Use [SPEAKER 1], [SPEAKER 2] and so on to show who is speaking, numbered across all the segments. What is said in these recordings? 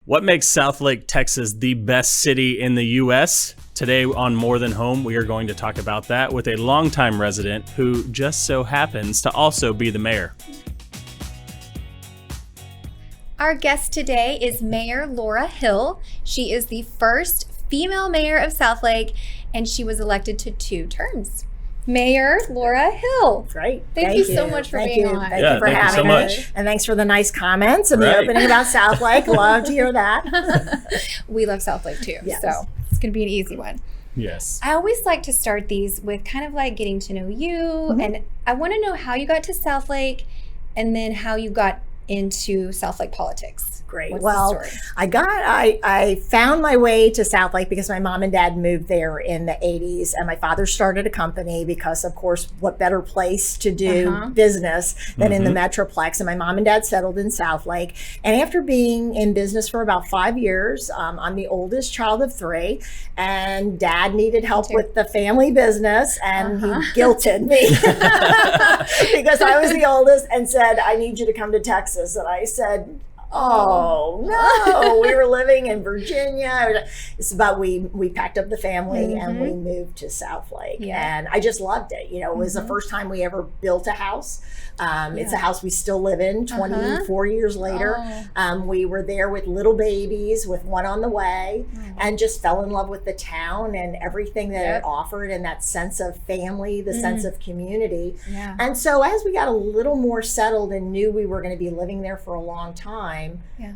[SPEAKER 1] What makes Southlake, Texas the best city in the U.S.? Today on More Than Home, we are going to talk about that with a longtime resident who just so happens to also be the mayor.
[SPEAKER 2] Our guest today is Mayor Laura Hill. She is the first female mayor of Southlake, and she was elected to 2 terms. Mayor Laura Hill.
[SPEAKER 3] Great.
[SPEAKER 2] Thank you so much for being on.
[SPEAKER 3] Thank you for having me. And thanks for the nice comments and the opening about Southlake. Love to hear that.
[SPEAKER 2] We love Southlake too, so it's going to be an easy one.
[SPEAKER 1] Yes.
[SPEAKER 2] I always like to start these with kind of like getting to know you, and I want to know how you got to Southlake and then how you got into Southlake politics.
[SPEAKER 3] Great.
[SPEAKER 2] What's
[SPEAKER 3] Well, I found my way to Southlake because my mom and dad moved there in the 80s, and my father started a company because, of course, what better place to do business than in the Metroplex? And my mom and dad settled in Southlake. And after being in business for about 5 years, I'm the oldest child of 3, and dad needed help with the family business, and he guilted me because I was the oldest and said, I need you to come to Texas. And I said, oh no, we were living in Virginia. It's about we packed up the family and we moved to Southlake, and I just loved it. You know, it was the first time we ever built a house. It's a house we still live in 24 years later. We were there with little babies, with one on the way, and just fell in love with the town and everything that it offered, and that sense of family, the sense of community. And so as we got a little more settled and knew we were going to be living there for a long time,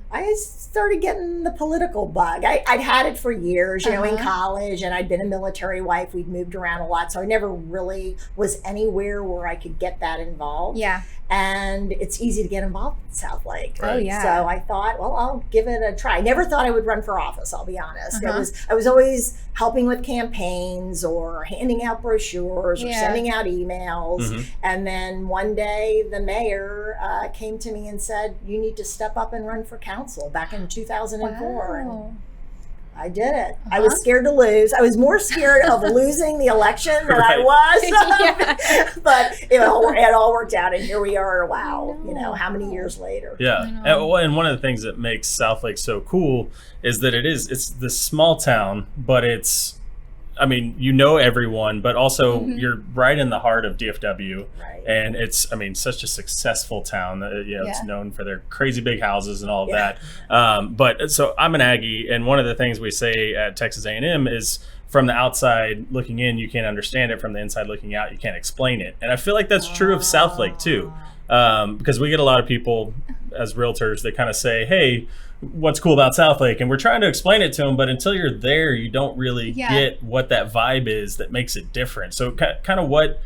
[SPEAKER 3] I started getting the political bug. I'd had it for years, you know, in college, and I'd been a military wife. We'd moved around a lot, so I never really was anywhere where I could get that involved. And it's easy to get involved in Southlake. So I thought, well, I'll give it a try. I never thought I would run for office, I'll be honest. I was always helping with campaigns or handing out brochures or sending out emails. And then one day the mayor came to me and said, you need to step up and run for council, back in 2004. And I did it. I was scared to lose. I was more scared of losing the election than I was. But it all worked out, and here we are. Wow, you know, how many years later?
[SPEAKER 1] And one of the things that makes Southlake so cool is that it's this small town, but it's, I mean, you know everyone, but also you're right in the heart of DFW, and it's, I mean, such a successful town. It's known for their crazy big houses and all of that. But so I'm an Aggie, and one of the things we say at Texas A&M is, from the outside looking in, you can't understand it. From the inside looking out, you can't explain it. And I feel like that's true of Southlake too, because we get a lot of people as realtors that kind of say, hey, what's cool about Southlake? And we're trying to explain it to them, but until you're there, you don't really get what that vibe is that makes it different. So kind of what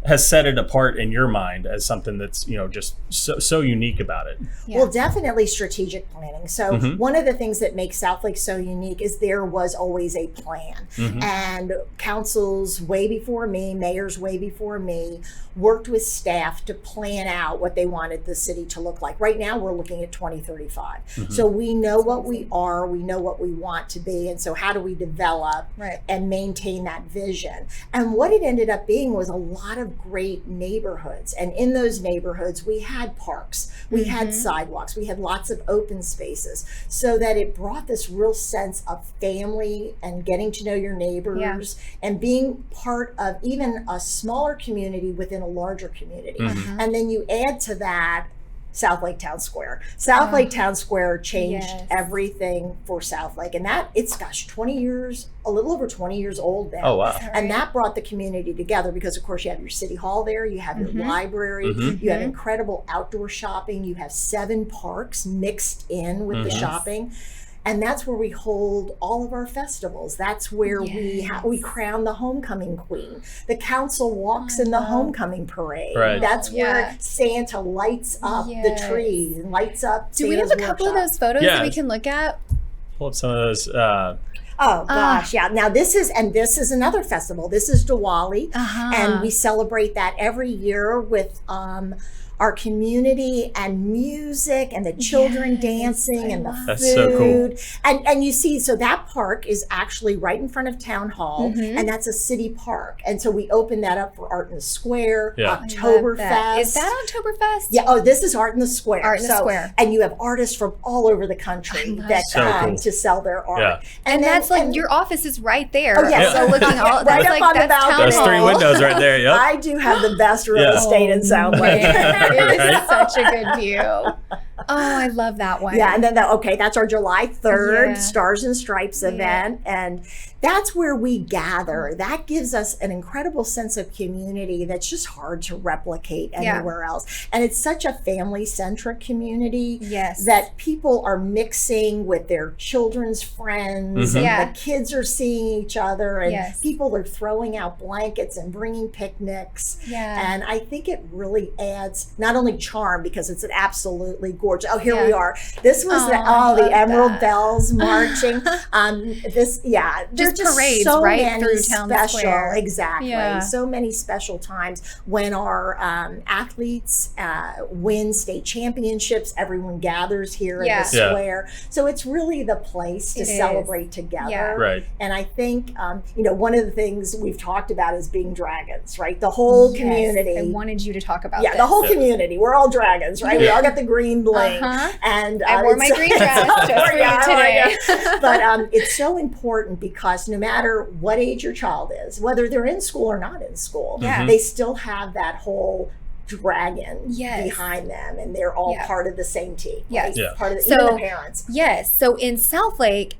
[SPEAKER 1] has set it apart in your mind as something that's, you know, just so unique about it?
[SPEAKER 3] Well, definitely strategic planning. So one of the things that makes Southlake so unique is there was always a plan. And councils way before me, mayors way before me, worked with staff to plan out what they wanted the city to look like. Right now, we're looking at 2035. So we know what we are, we know what we want to be, and so how do we develop and maintain that vision? And what it ended up being was a lot of great neighborhoods. And in those neighborhoods, we had parks, we had sidewalks, we had lots of open spaces, so that it brought this real sense of family and getting to know your neighbors and being part of even a smaller community within a larger community. And then you add to that Southlake Town Square. Southlake Town Square changed everything for Southlake, and that it's 20 years, a little over 20 years old now.
[SPEAKER 1] Oh wow!
[SPEAKER 3] And that brought the community together because, of course, you have your city hall there, you have your library, you have incredible outdoor shopping, you have 7 parks mixed in with the shopping. And that's where we hold all of our festivals. That's where we crown the homecoming queen. The council walks in the homecoming parade. That's where Santa lights up the trees and lights up Santa's
[SPEAKER 2] Do we have a couple of those photos that we can look at?
[SPEAKER 1] Pull up some of those.
[SPEAKER 3] Oh gosh, Now this is another festival. This is Diwali, and we celebrate that every year with our community and music and the children dancing and the food.
[SPEAKER 1] That's so cool.
[SPEAKER 3] And you see, so that park is actually right in front of Town Hall, and that's a city park. And so we opened that up for Art in the Square, Oktoberfest.
[SPEAKER 2] Is that Oktoberfest?
[SPEAKER 3] Yeah. Oh, this is Art in the Square.
[SPEAKER 2] Art in the Square.
[SPEAKER 3] And you have artists from all over the country that come to sell their art.
[SPEAKER 1] Yeah.
[SPEAKER 2] And that's like your office is right there.
[SPEAKER 3] Oh, yes.
[SPEAKER 2] So looking all
[SPEAKER 3] right up
[SPEAKER 2] like,
[SPEAKER 3] on the
[SPEAKER 2] that's
[SPEAKER 3] balcony.
[SPEAKER 2] Town
[SPEAKER 1] Those three
[SPEAKER 2] Hall.
[SPEAKER 1] windows right there. Yep.
[SPEAKER 3] I do have the best real estate in Southlake.
[SPEAKER 2] It is such a good view. Oh, I love that one.
[SPEAKER 3] Yeah, and then that's our July 3rd
[SPEAKER 2] Yeah.
[SPEAKER 3] Stars and Stripes event, and that's where we gather. That gives us an incredible sense of community that's just hard to replicate anywhere else. And it's such a family-centric community that people are mixing with their children's friends, and the kids are seeing each other, and people are throwing out blankets and bringing picnics. And I think it really adds not only charm, because it's an absolutely gorgeous. Oh, here we are. This was the Emerald Bells marching. There's just
[SPEAKER 2] parades
[SPEAKER 3] so
[SPEAKER 2] right
[SPEAKER 3] many
[SPEAKER 2] through Town
[SPEAKER 3] special,
[SPEAKER 2] Square.
[SPEAKER 3] exactly.
[SPEAKER 2] Yeah.
[SPEAKER 3] So many special times when our athletes win state championships. Everyone gathers here in the square. So it's really the place to celebrate together.
[SPEAKER 2] Yeah.
[SPEAKER 1] Right.
[SPEAKER 3] And I think one of the things we've talked about is being dragons, right? The whole community.
[SPEAKER 2] I wanted you to talk about
[SPEAKER 3] this. The whole community. We're all dragons, right? We all got the green bling. And
[SPEAKER 2] I wore my green dress just for you today.
[SPEAKER 3] But it's so important because no matter what age your child is, whether they're in school or not in school, they still have that whole dragon behind them, and they're all part of the same team.
[SPEAKER 2] Yes.
[SPEAKER 3] Right? Part of even the parents.
[SPEAKER 2] Yes. So in Southlake,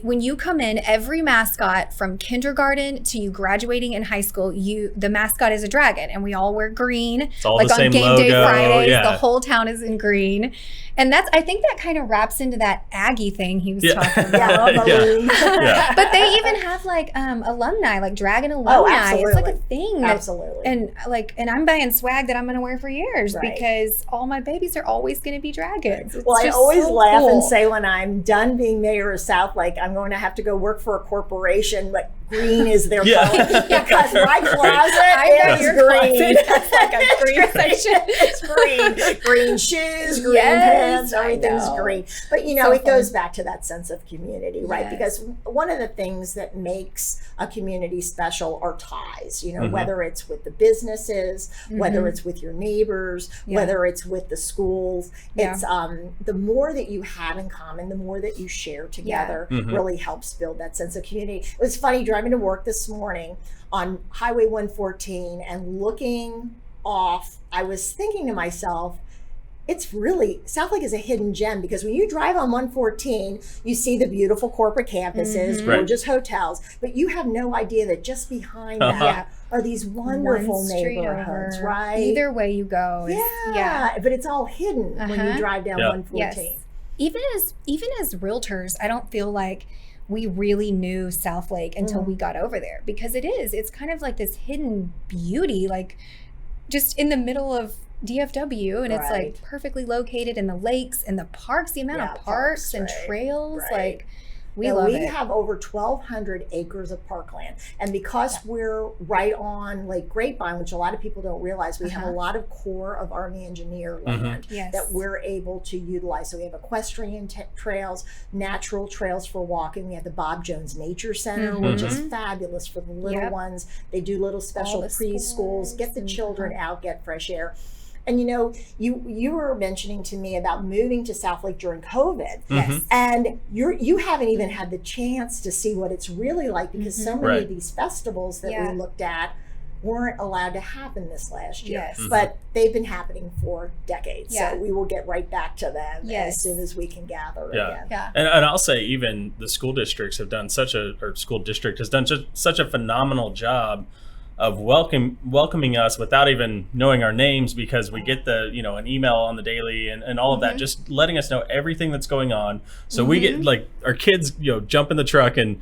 [SPEAKER 2] when you come in, every mascot from kindergarten to you graduating in high school, the mascot is a dragon, and we all wear green.
[SPEAKER 1] It's all
[SPEAKER 2] like
[SPEAKER 1] the
[SPEAKER 2] on
[SPEAKER 1] same
[SPEAKER 2] game day
[SPEAKER 1] logo.
[SPEAKER 2] Fridays,
[SPEAKER 1] Yeah.
[SPEAKER 2] the whole town is in green. And I think that kind of wraps into that Aggie thing he was talking about. But they even have like alumni, like dragon alumni.
[SPEAKER 3] Oh, absolutely.
[SPEAKER 2] It's like a thing.
[SPEAKER 3] Absolutely.
[SPEAKER 2] And I'm buying swag that I'm going to wear for years because all my babies are always going to be dragons. It's
[SPEAKER 3] I always laugh
[SPEAKER 2] cool.
[SPEAKER 3] and say when I'm done being mayor of Southlake, I'm going to have to go work for a corporation, but green is their color because my closet is green.
[SPEAKER 2] It's like a green section.
[SPEAKER 3] It's green. Green shoes, green pants, everything's green. But it goes back to that sense of community, right? Because one of the things that makes a community special are ties, whether it's with the businesses, whether it's with your neighbors, whether it's with the schools. It's the more that you have in common, the more that you share together really helps build that sense of community. It was funny driving to work this morning on Highway 114 and looking off, I was thinking to myself, it's really, Southlake is a hidden gem because when you drive on 114, you see the beautiful corporate campuses, gorgeous hotels, but you have no idea that just behind that are these wonderful neighborhoods, right?
[SPEAKER 2] Either way you go.
[SPEAKER 3] But it's all hidden when you drive down 114.
[SPEAKER 2] Yes. Even as realtors, I don't feel like we really knew Southlake until we got over there, because it's kind of like this hidden beauty, like just in the middle of DFW, and it's like perfectly located in the lakes and the parks, the amount of parks and trails, like we love it.
[SPEAKER 3] We have over 1,200 acres of parkland, and because we're right on Lake Grapevine, which a lot of people don't realize, we have a lot of Corps of Army Engineer land that we're able to utilize. So we have equestrian trails, natural trails for walking. We have the Bob Jones Nature Center, which is fabulous for the little ones. They do little special preschools, get the children out, get fresh air. And you were mentioning to me about moving to Southlake during COVID, and you haven't even had the chance to see what it's really like, because so many of these festivals that we looked at weren't allowed to happen this last year, but they've been happening for decades. So we will get right back to them as soon as we can gather again.
[SPEAKER 1] And I'll say even the school districts have done school district has done such a phenomenal job of welcoming us without even knowing our names, because we get an email on the daily and all of that, just letting us know everything that's going on. So we get like our kids, jump in the truck and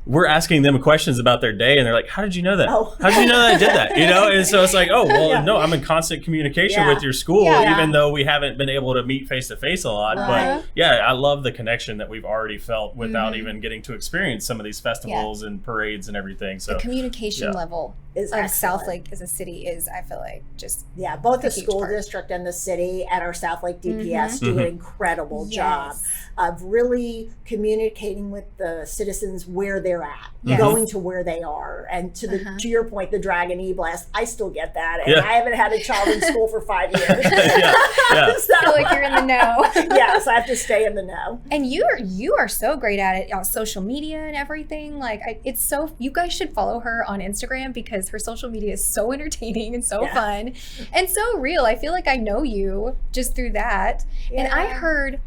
[SPEAKER 1] we're asking them questions about their day, and they're like, how did you know that?
[SPEAKER 3] Oh.
[SPEAKER 1] How did you know that I did that? And so it's like, oh, well, no, I'm in constant communication with your school, even though we haven't been able to meet face to face a lot.
[SPEAKER 3] Right.
[SPEAKER 1] But yeah, I love the connection that we've already felt without even getting to experience some of these festivals and parades and everything. So
[SPEAKER 2] the communication level
[SPEAKER 3] is
[SPEAKER 2] of
[SPEAKER 3] excellent.
[SPEAKER 2] Southlake as a city is, I feel like, just
[SPEAKER 3] both the
[SPEAKER 2] a huge
[SPEAKER 3] school
[SPEAKER 2] part.
[SPEAKER 3] district and the city and our Southlake DPS do an incredible job of really communicating with the citizens where they're at, going to where they are, and to the to your point, the Dragon E-Blast. I still get that, and I haven't had a child in school for 5 years.
[SPEAKER 1] Yeah.
[SPEAKER 2] I feel like you're in the know.
[SPEAKER 3] Yes, I have to stay in the know.
[SPEAKER 2] And you are so great at it on social media and everything. Like it's so, you guys should follow her on Instagram because her social media is so entertaining and so fun and so real. I feel like I know you just through that. And I heard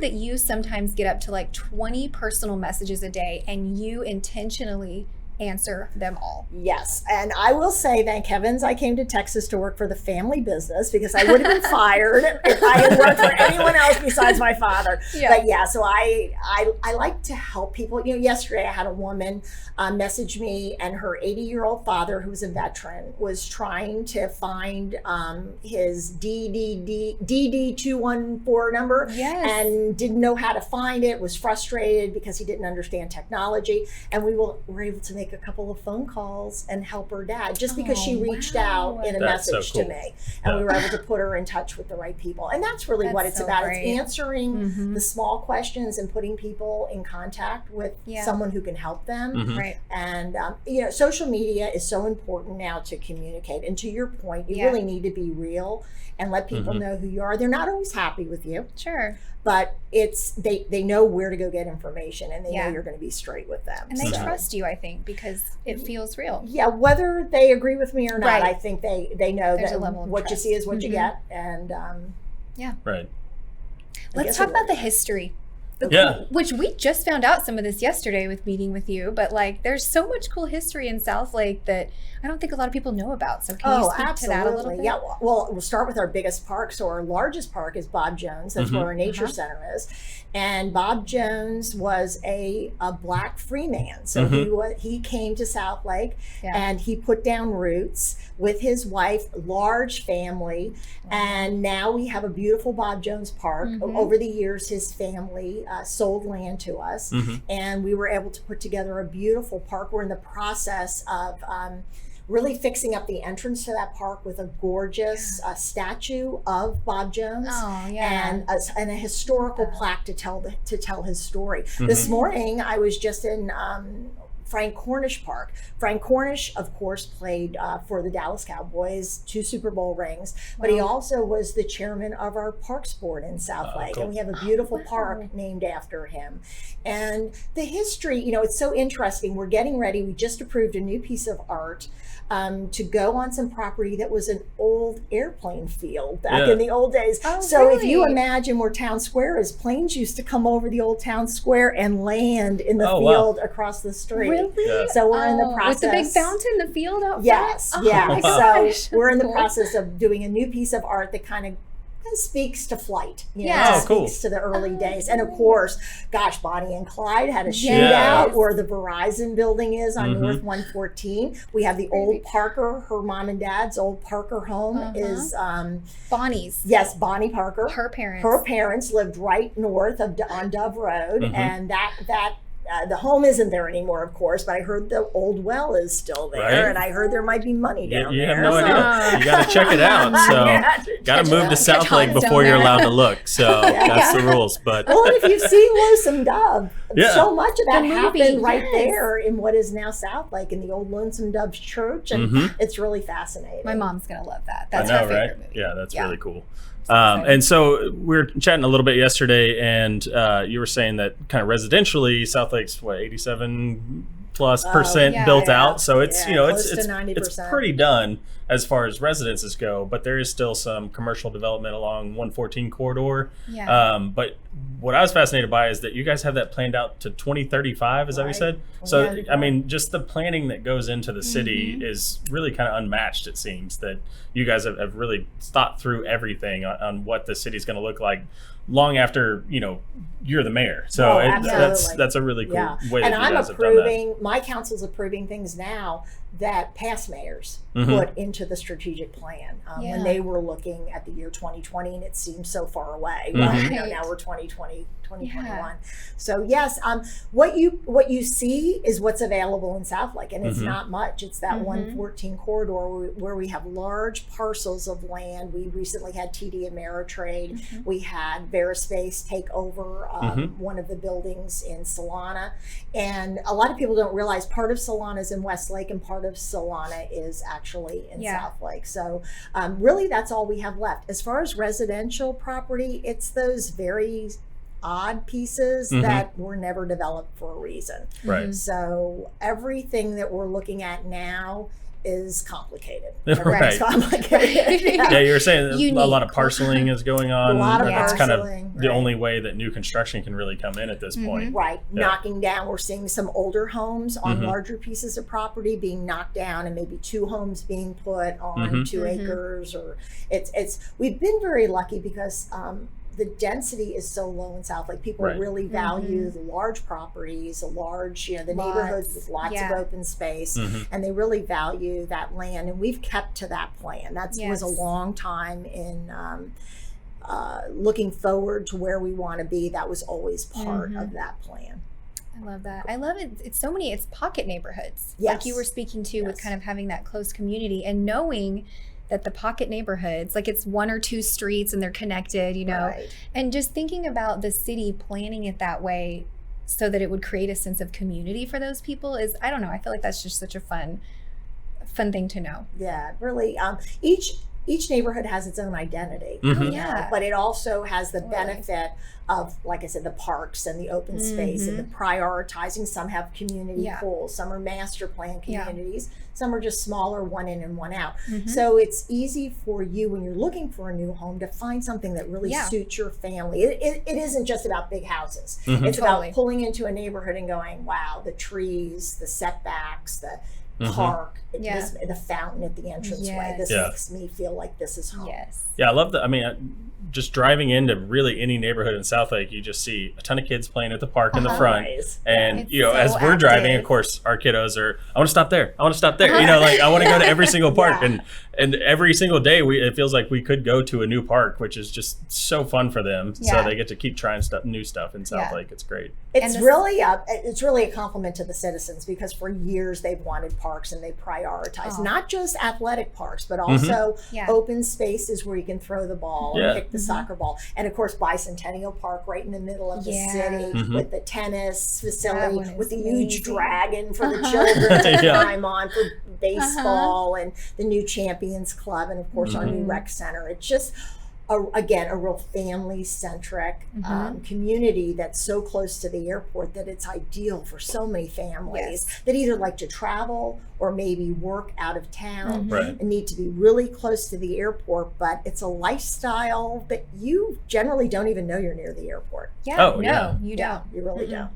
[SPEAKER 2] that you sometimes get up to like 20 personal messages a day and you intentionally answer them all.
[SPEAKER 3] Yes, and I will say, thank heavens I came to Texas to work for the family business, because I would have been fired if I had worked for anyone else besides my father. But so I like to help people. Yesterday I had a woman message me, and her 80-year-old father, who was a veteran, was trying to find his DD214 number and didn't know how to find it, was frustrated because he didn't understand technology, and we were able to make a couple of phone calls and help her dad just because she reached out in a message to me, and we were able to put her in touch with the right people. And that's really what it's about. It's answering the small questions and putting people in contact with someone who can help them. Right. And social media is so important now to communicate, and to your point, you really need to be real and let people know who you are. They're not always happy with you, but it's they know where to go get information, and they know you're going to be straight with them,
[SPEAKER 2] and they trust you, I think, because it feels real.
[SPEAKER 3] Whether they agree with me or not, I think they know
[SPEAKER 2] There's
[SPEAKER 3] that
[SPEAKER 2] a level of
[SPEAKER 3] what
[SPEAKER 2] trust.
[SPEAKER 3] you see is what you get. And
[SPEAKER 2] let's talk about the history. Which we just found out some of this yesterday with meeting with you, but like there's so much cool history in Southlake that I don't think a lot of people know about. So can you speak to that a little bit?
[SPEAKER 3] Yeah, well, we'll start with our biggest park. So our largest park is Bob Jones. That's where our nature center is. And Bob Jones was a black free man. So he came to Southlake and he put down roots with his wife, large family. And now we have a beautiful Bob Jones Park. Over the years, his family sold land to us, and we were able to put together a beautiful park. We're in the process of really fixing up the entrance to that park with a gorgeous statue of Bob Jones and a historical plaque to tell his story. This morning I was just in Frank Cornish Park. Frank Cornish, of course, played for the Dallas Cowboys, 2 Super Bowl rings, but he also was the chairman of our Parks Board in Southlake, and we have a beautiful park named after him. And the history, it's so interesting. We're getting ready. We just approved a new piece of art to go on some property that was an old airplane field back in the old days. If you imagine where Town Square is, planes used to come over the old Town Square and land in the field across the street.
[SPEAKER 2] Really?
[SPEAKER 3] So we're in the process.
[SPEAKER 2] With the big fountain, the field out front?
[SPEAKER 3] Yes,
[SPEAKER 2] my gosh.
[SPEAKER 3] So we're in the process of doing a new piece of art that kind of speaks to flight, speaks to the early days. And of course, gosh, Bonnie and Clyde had a shootout where the Verizon building is on North 114. We have the old Parker, her mom and dad's old Parker home is
[SPEAKER 2] Bonnie's.
[SPEAKER 3] Yes, Bonnie Parker.
[SPEAKER 2] Her parents.
[SPEAKER 3] Her parents lived right north of on Dove Road, and that the home isn't there anymore, of course, but I heard the old well is still there, and I heard there might be money down there.
[SPEAKER 1] You have no idea. You got to check it out. So, got to move to Southlake before you're allowed to look. So that's the rules. But
[SPEAKER 3] well, if you've seen Lonesome Dove, so much of that happened right there in what is now Southlake, in the old Lonesome Dove's church, and it's really fascinating.
[SPEAKER 2] My mom's gonna love that. That's her favorite movie.
[SPEAKER 1] Yeah, that's really cool. And so we were chatting a little bit yesterday, and you were saying that kind of residentially, Southlake's 87+% built out. So it's it's pretty done as far as residences go. But there is still some commercial development along 114 corridor. But what I was fascinated by is that you guys have that planned out to 2035. Is that what you said? So I mean, just the planning that goes into the city is really kind of unmatched. It seems that you guys have really thought through everything on what the city's going to look like long after, you're the mayor. So that's a really cool way
[SPEAKER 3] and
[SPEAKER 1] that
[SPEAKER 3] I'm
[SPEAKER 1] you guys have done that.
[SPEAKER 3] approving, my council's approving things now that past mayors put into the strategic plan when they were looking at the year 2020, and it seems so far away. Right? Now we're 2020, 2021. So yes, what you see is what's available in Southlake, and it's not much. It's that 114 corridor where we have large parcels of land. We recently had TD Ameritrade. We had Veraspace take over one of the buildings in Solana, and a lot of people don't realize part of Solana is in Westlake and part of Solana is actually in Southlake. So really that's all we have left. As far as residential property, it's those very odd pieces that were never developed for a reason.
[SPEAKER 1] Right.
[SPEAKER 3] So everything that we're looking at now is complicated.
[SPEAKER 1] Right.
[SPEAKER 3] Complicated.
[SPEAKER 1] Yeah, you were saying a lot of parceling is going on.
[SPEAKER 3] A lot of
[SPEAKER 1] That's kind of
[SPEAKER 3] parceling,
[SPEAKER 1] the only way that new construction can really come in at this point.
[SPEAKER 3] Right.
[SPEAKER 1] Yeah.
[SPEAKER 3] Knocking down, we're seeing some older homes on larger pieces of property being knocked down, and maybe 2 homes being put on 2 acres, or we've been very lucky because the density is so low in Southlake. People really value the large properties, the large, the neighborhoods with lots of open space, and they really value that land. And we've kept to that plan. That was a long time in looking forward to where we want to be. That was always part of that plan.
[SPEAKER 2] I love that. I love it. It's so many, it's pocket neighborhoods.
[SPEAKER 3] Yes.
[SPEAKER 2] Like you were speaking to with kind of having that close community and knowing that the pocket neighborhoods, like it's 1 or 2 streets and they're connected, and just thinking about the city planning it that way so that it would create a sense of community for those people is, I don't know, I feel like that's just such a fun thing to know.
[SPEAKER 3] Yeah, really. Each neighborhood has its own identity, but it also has the benefit of, like I said, the parks and the open space and the prioritizing. Some have community pools, some are master plan communities, some are just smaller, 1 in and 1 out. So it's easy for you when you're looking for a new home to find something that really suits your family. It isn't just about big houses. It's about pulling into a neighborhood and going, wow, the trees, the setbacks, the park, the fountain at the entranceway. This makes me feel like this is home.
[SPEAKER 1] Yeah, I love that. I mean, just driving into really any neighborhood in Southlake, you just see a ton of kids playing at the park in the front. And, as we're driving, of course, our kiddos are, I want to stop there. I want to stop there. I want to go to every single park. And every single day, it feels like we could go to a new park, which is just so fun for them. So they get to keep trying new stuff in Southlake. It's great.
[SPEAKER 3] It's really a compliment to the citizens, because for years they've wanted parks and they prioritize not just athletic parks, but also open spaces where you can throw the ball and kick the soccer ball. And of course, Bicentennial Park right in the middle of the city with the tennis facility, with the huge dragon for the children to climb on, for baseball, and the new Champions Club, and of course our new rec center. It's just again a real family-centric community that's so close to the airport that it's ideal for so many families that either like to travel or maybe work out of town and need to be really close to the airport, but it's a lifestyle that you generally don't even know you're near the airport.
[SPEAKER 2] You don't.
[SPEAKER 3] You really don't.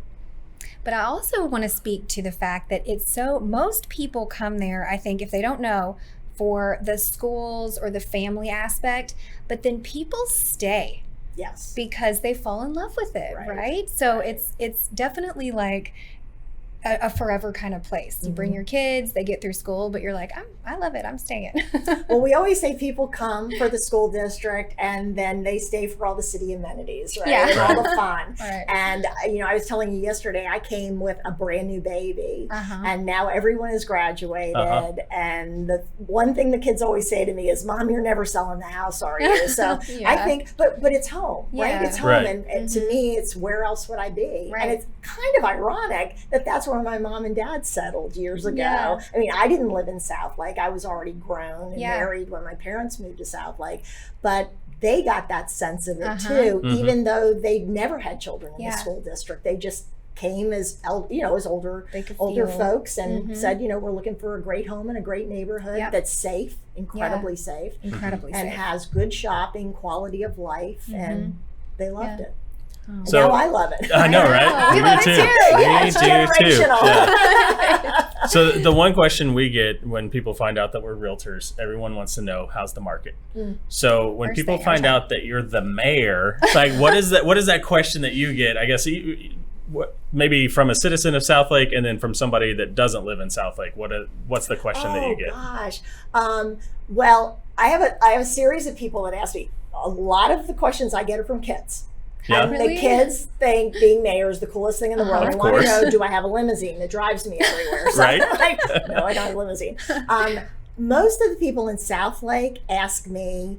[SPEAKER 2] But I also want to speak to the fact that most people come there, I think, if they don't know, for the schools or the family aspect, but then people stay.
[SPEAKER 3] Yes.
[SPEAKER 2] Because they fall in love with it, right? So it's definitely like a forever kind of place. You bring your kids, they get through school, but you're like, I love it, I'm staying.
[SPEAKER 3] Well, we always say people come for the school district and then they stay for all the city amenities, right? And all the fun. And I was telling you yesterday, I came with a brand new baby, and now everyone has graduated. And the one thing the kids always say to me is, "Mom, you're never selling the house, are you?" So I think, but it's home, right? It's home, and to me, it's where else would I be? And it's kind of ironic that that's where my mom and dad settled years ago. I mean, I didn't live in Southlake. I was already grown and married when my parents moved to Southlake, but they got that sense of it too, even though they never had children in the school district. They just came as older folks and said, we're looking for a great home and a great neighborhood that's safe, incredibly safe, and has good shopping, quality of life, and they loved it. So now I love it.
[SPEAKER 1] I know, right?
[SPEAKER 2] We love it too.
[SPEAKER 1] Me too. Yeah. So the one question we get when people find out that we're realtors, everyone wants to know, how's the market? So when people find out that you're the mayor, like what is that question that you get? I guess maybe from a citizen of Southlake, and then from somebody that doesn't live in Southlake. What's the question that you get?
[SPEAKER 3] Gosh. Well, I have a series of people that ask me. A lot of the questions I get are from kids.
[SPEAKER 1] Yeah.
[SPEAKER 3] And the kids think being mayor is the coolest thing in the world. They want to know, do I have a limousine that drives me everywhere? So
[SPEAKER 1] Right.
[SPEAKER 3] I'm like, no, I don't have a limousine. Most of the people in Southlake ask me,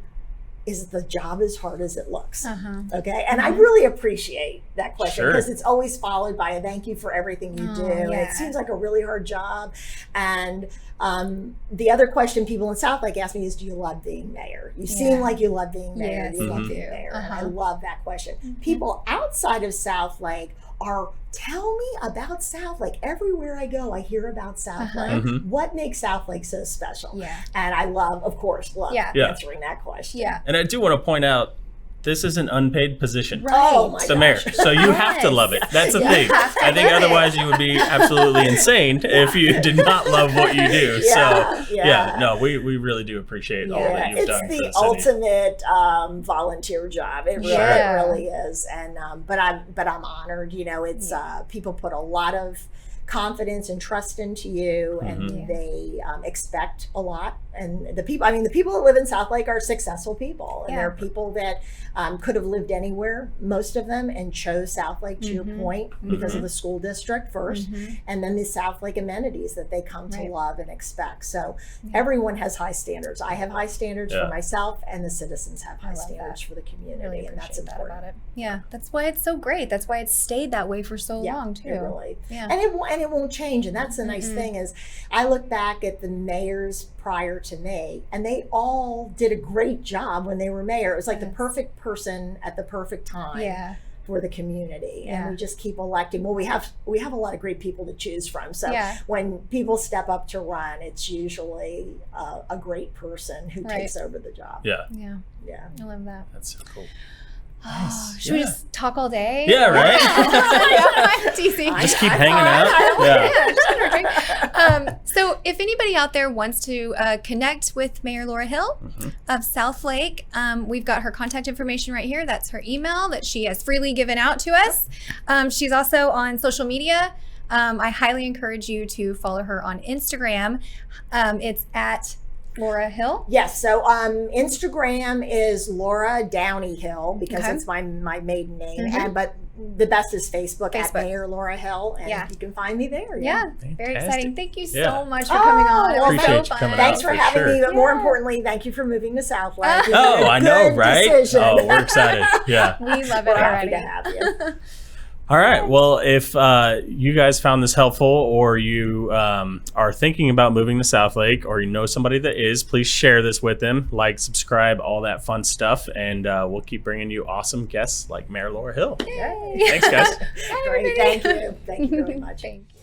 [SPEAKER 3] is the job as hard as it looks? Okay. And I really appreciate that question because it's always followed by a thank you for everything you do. And it seems like a really hard job. And the other question people in Southlake ask me is, do you love being mayor? You seem like you love being mayor.
[SPEAKER 2] Yes,
[SPEAKER 3] you love being mayor. And I love that question. People outside of Southlake are, tell me about Southlake. Everywhere I go, I hear about Southlake. What makes Southlake so special? And I love answering that question.
[SPEAKER 1] And I do want to point out, this is an unpaid position.
[SPEAKER 3] Oh my
[SPEAKER 1] It's the mayor. So you have to love it. That's the thing. I think otherwise you would be absolutely insane if you did not love what you do. No, we really do appreciate all that you've done for the city.
[SPEAKER 3] It's the ultimate volunteer job. It really is. And but I'm honored. You know, it's people put a lot of confidence and trust into you, and they expect a lot. And the people that live in Southlake are successful people, and they're people that could have lived anywhere, most of them, and chose Southlake, to your point, because of the school district first, and then the Southlake amenities that they come to love and expect. So everyone has high standards. I have high standards for myself, and the citizens have high standards for the community,
[SPEAKER 2] Really
[SPEAKER 3] and that's
[SPEAKER 2] appreciate
[SPEAKER 3] important.
[SPEAKER 2] that about it. Yeah, that's why it's so great. That's why it's stayed that way for so long too.
[SPEAKER 3] It really, and it won't change. And that's the nice thing is, I look back at the mayors prior to me, and they all did a great job when they were mayor. It was like the perfect person at the perfect time for the community. And we just keep electing. Well, we have a lot of great people to choose from. So when people step up to run, it's usually a great person who takes over the job.
[SPEAKER 1] Yeah.
[SPEAKER 2] I love that.
[SPEAKER 1] That's so cool.
[SPEAKER 2] Nice. Should we just talk all day?
[SPEAKER 1] Yeah, right?
[SPEAKER 2] Just
[SPEAKER 1] keep hanging out.
[SPEAKER 2] So if anybody out there wants to connect with Mayor Laura Hill of Southlake, we've got her contact information right here. That's her email that she has freely given out to us. She's also on social media. I highly encourage you to follow her on Instagram. It's at Laura Hill?
[SPEAKER 3] Yes. So Instagram is Laura Downey Hill, because it's my maiden name. But the best is Facebook. At Mayor Laura Hill, and you can find me there.
[SPEAKER 2] Very exciting. Thank you so much for coming on. It was so fun.
[SPEAKER 3] Thanks for having me. But more importantly, thank you for moving to Southlake.
[SPEAKER 1] Oh, I know, right?
[SPEAKER 3] Decision.
[SPEAKER 1] Oh, we're excited. Yeah.
[SPEAKER 2] We love it already.
[SPEAKER 3] Happy to have you.
[SPEAKER 1] All right. Well, if you guys found this helpful, or you are thinking about moving to Southlake, or you know somebody that is, please share this with them. Like, subscribe, all that fun stuff. And we'll keep bringing you awesome guests like Mayor Laura Hill.
[SPEAKER 2] Yay.
[SPEAKER 1] Thanks, guys.
[SPEAKER 3] Great. Thank you. Thank you very much.
[SPEAKER 2] Thank you.